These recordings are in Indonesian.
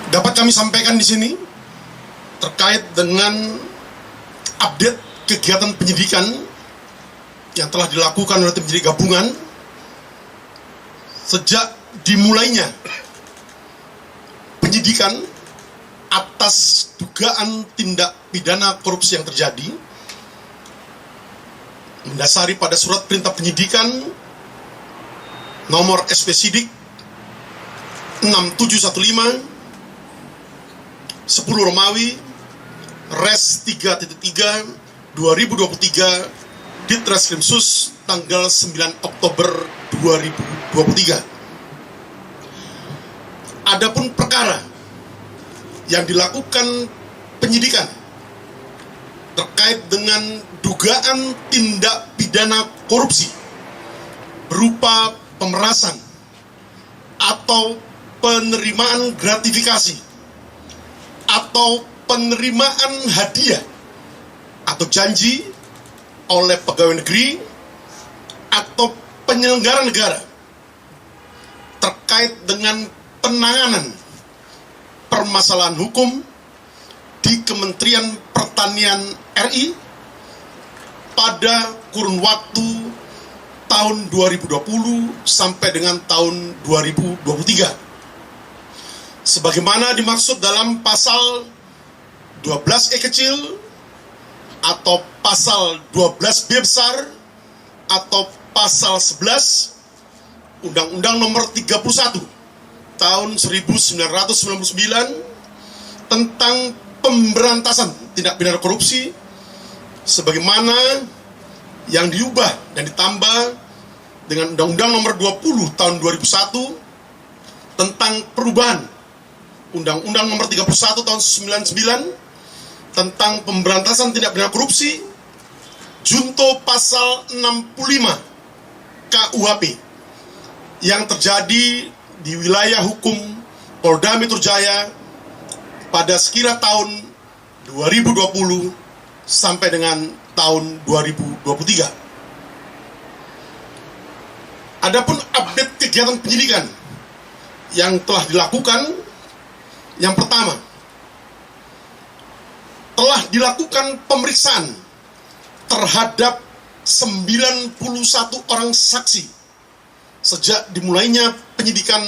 dapat kami sampaikan di sini terkait dengan update kegiatan penyidikan yang telah dilakukan oleh tim penyidik gabungan sejak dimulainya penyidikan atas dugaan tindak pidana korupsi yang terjadi mendasari pada surat perintah penyidikan nomor SP Sidik 6715 10 Romawi Res 3.3 2023 Ditreskrimsus tanggal 9 Oktober 2023. Adapun perkara yang dilakukan penyidikan terkait dengan dugaan tindak pidana korupsi berupa pemerasan atau penerimaan gratifikasi atau penerimaan hadiah atau janji oleh pegawai negeri atau penyelenggara negara terkait dengan penanganan permasalahan hukum di Kementerian Pertanian RI pada kurun waktu tahun 2020 sampai dengan tahun 2023. Sebagaimana dimaksud dalam pasal 12E kecil atau pasal 12B besar atau pasal 11 Undang-Undang Nomor 31 tahun 1999 tentang pemberantasan tindak pidana korupsi sebagaimana yang diubah dan ditambah dengan Undang-Undang Nomor 20 tahun 2001 tentang perubahan Undang-Undang Nomor 31 tahun 99 tentang pemberantasan tindak pidana korupsi junto pasal 65 KUHP yang terjadi di wilayah hukum Polda Metro Jaya pada sekira tahun 2020 sampai dengan tahun 2023. Adapun update kegiatan penyidikan yang telah dilakukan, yang pertama, telah dilakukan pemeriksaan terhadap 91 orang saksi sejak dimulainya penyidikan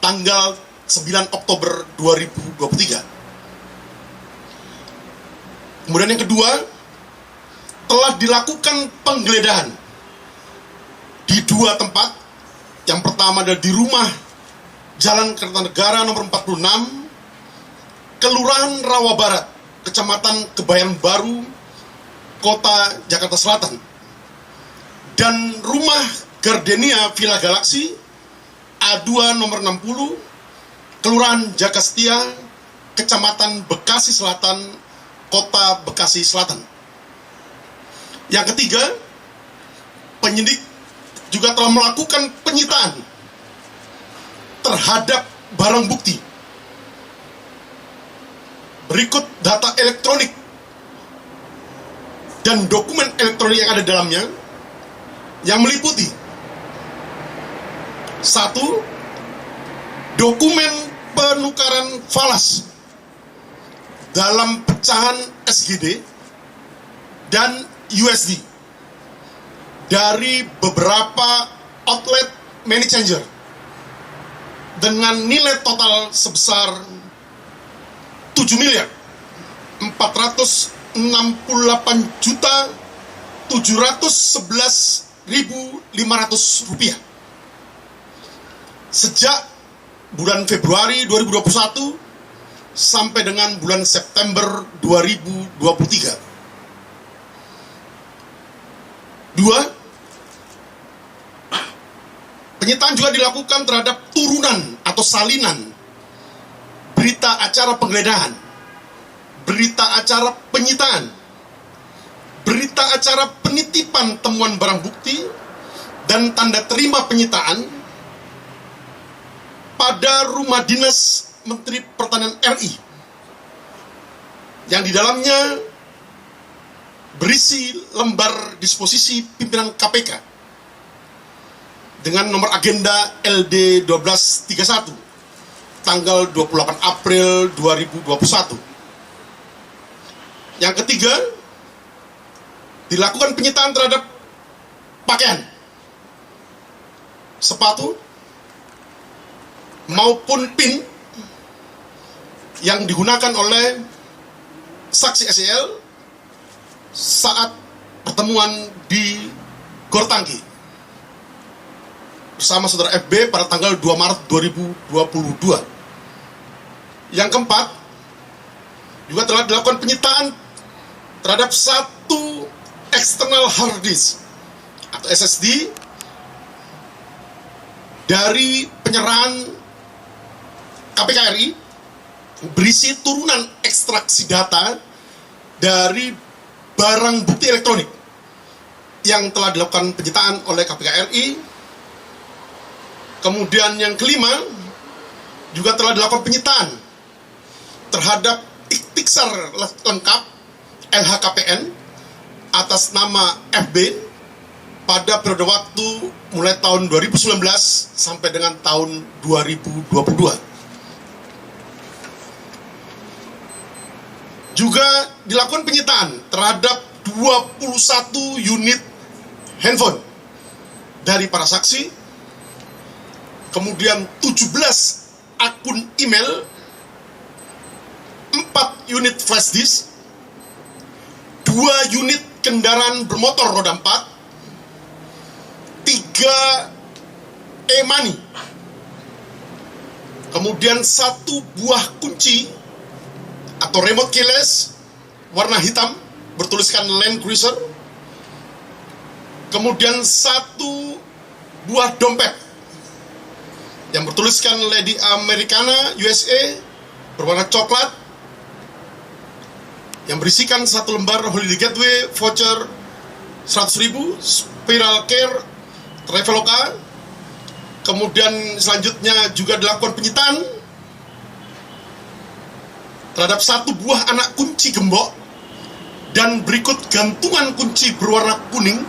tanggal 9 Oktober 2023. Kemudian yang kedua, telah dilakukan penggeledahan di dua tempat. Yang pertama adalah di rumah Jalan Kertanegara nomor 46, Kelurahan Rawa Barat, Kecamatan Kebayan Baru, Kota Jakarta Selatan, dan rumah Gardenia Villa Galaxy A2 nomor 60, Kelurahan Jagastia, Kecamatan Bekasi Selatan, Kota Bekasi Selatan. Yang ketiga, penyidik juga telah melakukan penyitaan terhadap barang bukti berikut data elektronik dan dokumen elektronik yang ada dalamnya, yang meliputi: 1. Dokumen penukaran falas dalam pecahan SGD dan USD dari beberapa outlet money changer dengan nilai total sebesar 7.468.711.500 rupiah sejak bulan Februari 2021 sampai dengan bulan September 2023. 2. Penyitaan juga dilakukan terhadap turunan atau salinan berita acara penggeledahan, berita acara penyitaan, berita acara penitipan temuan barang bukti, dan tanda terima penyitaan pada rumah dinas Menteri Pertanian RI yang di dalamnya berisi lembar disposisi pimpinan KPK dengan nomor agenda LD 1231 tanggal 28 April 2021. Yang ketiga, dilakukan penyitaan terhadap pakaian, sepatu, maupun PIN yang digunakan oleh saksi SEL saat pertemuan di Gor Tangki bersama saudara FB pada tanggal 2 Maret 2022. Yang keempat, juga telah dilakukan penyitaan terhadap satu external hard disk atau SSD dari penyerahan KPK RI berisi turunan ekstraksi data dari barang bukti elektronik yang telah dilakukan penyitaan oleh KPK RI. Kemudian yang kelima, juga telah dilakukan penyitaan terhadap ikhtisar lengkap LHKPN atas nama FB pada periode waktu mulai tahun 2019 sampai dengan tahun 2022. Juga dilakukan penyitaan terhadap 21 unit handphone dari para saksi, kemudian 17 akun email, 4 unit flash disk, 2 unit kendaraan bermotor roda 4, 3 e-money, kemudian 1 buah kunci atau remote keyless warna hitam bertuliskan Land Cruiser, kemudian 1 buah dompet yang bertuliskan Lady Americana USA berwarna coklat yang berisikan 1 lembar Holiday Gateway voucher 100.000, Spiral Care, Traveloka. Kemudian selanjutnya juga dilakukan penyitaan terhadap 1 buah anak kunci gembok dan berikut gantungan kunci berwarna kuning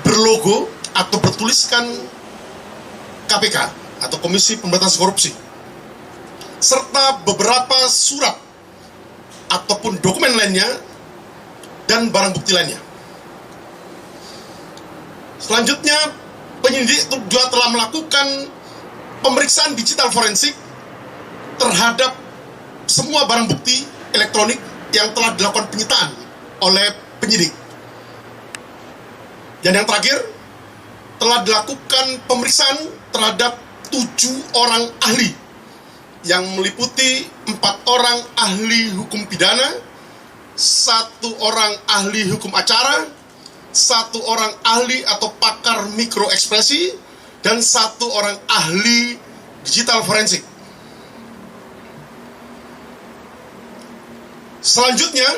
berlogo atau bertuliskan KPK atau Komisi Pemberantasan Korupsi, serta beberapa surat ataupun dokumen lainnya dan barang bukti lainnya. Selanjutnya, penyidik juga telah melakukan pemeriksaan digital forensik terhadap semua barang bukti elektronik yang telah dilakukan penyitaan oleh penyidik. Dan yang terakhir, telah dilakukan pemeriksaan terhadap 7 orang ahli yang meliputi 4 orang ahli hukum pidana, 1 orang ahli hukum acara, 1 orang ahli atau pakar mikroekspresi, dan 1 orang ahli digital forensik. Selanjutnya,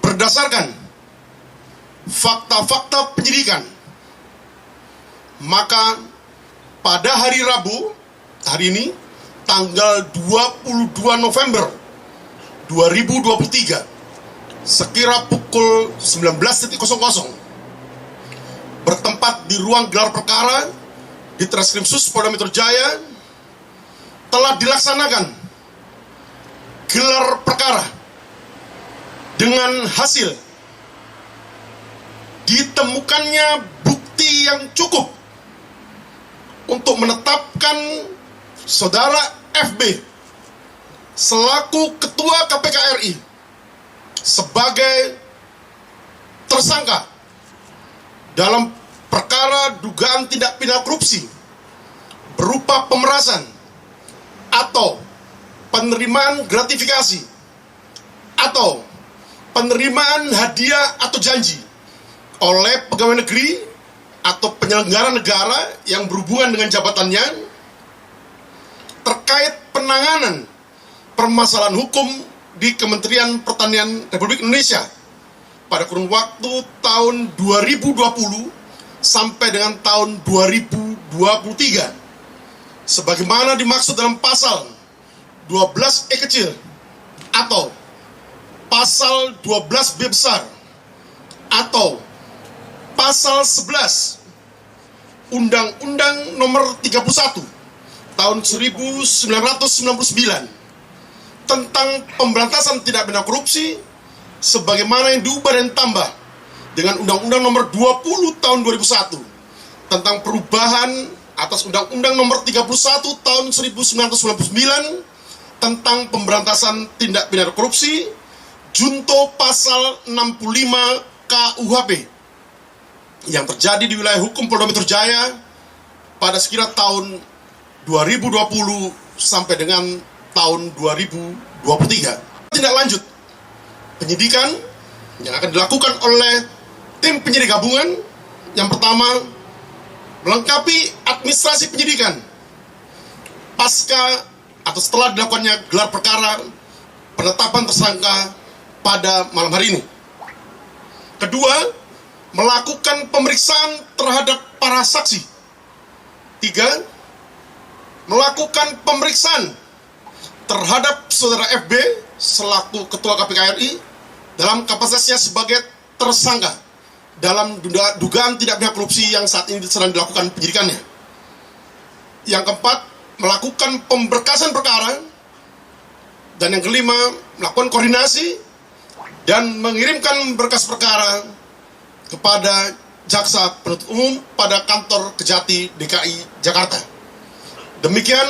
berdasarkan fakta-fakta penyidikan, maka pada hari Rabu, hari ini, tanggal 22 November 2023, sekira pukul 19.00, bertempat di ruang gelar perkara di Treskrimsus Polda Metro Jaya, telah dilaksanakan gelar perkara dengan hasil ditemukannya bukti yang cukup untuk menetapkan saudara FB selaku Ketua KPK RI sebagai tersangka dalam perkara dugaan tindak pidana korupsi berupa pemerasan atau penerimaan gratifikasi atau penerimaan hadiah atau janji oleh pegawai negeri atau penyelenggara negara yang berhubungan dengan jabatannya terkait penanganan permasalahan hukum di Kementerian Pertanian Republik Indonesia pada kurun waktu tahun 2020 sampai dengan tahun 2023 sebagaimana dimaksud dalam pasal 12E kecil atau pasal 12B besar atau pasal 11 Undang-Undang Nomor 31 tahun 1999 tentang pemberantasan tindak pidana korupsi sebagaimana yang diubah dan tambah dengan Undang-Undang Nomor 20 Tahun 2001 tentang perubahan atas Undang-Undang Nomor 31 Tahun 1999 tentang pemberantasan tindak pidana korupsi, junto pasal 65 KUHP yang terjadi di wilayah hukum Polda Metro Jaya pada sekira tahun 2020 sampai dengan tahun 2023. Tindak lanjut penyidikan yang akan dilakukan oleh tim penyidik gabungan. Yang pertama, melengkapi administrasi penyidikan pasca atau setelah dilakukannya gelar perkara penetapan tersangka pada malam hari ini. Kedua, melakukan pemeriksaan terhadap para saksi. Tiga, melakukan pemeriksaan terhadap saudara FB selaku Ketua KPK RI dalam kapasitasnya sebagai tersangka dalam dugaan tindak pidana korupsi yang saat ini sedang dilakukan penyidikannya. Yang keempat, melakukan pemberkasan perkara. Dan yang kelima, melakukan koordinasi dan mengirimkan berkas perkara kepada Jaksa Penuntut Umum pada kantor Kejati DKI Jakarta. Demikian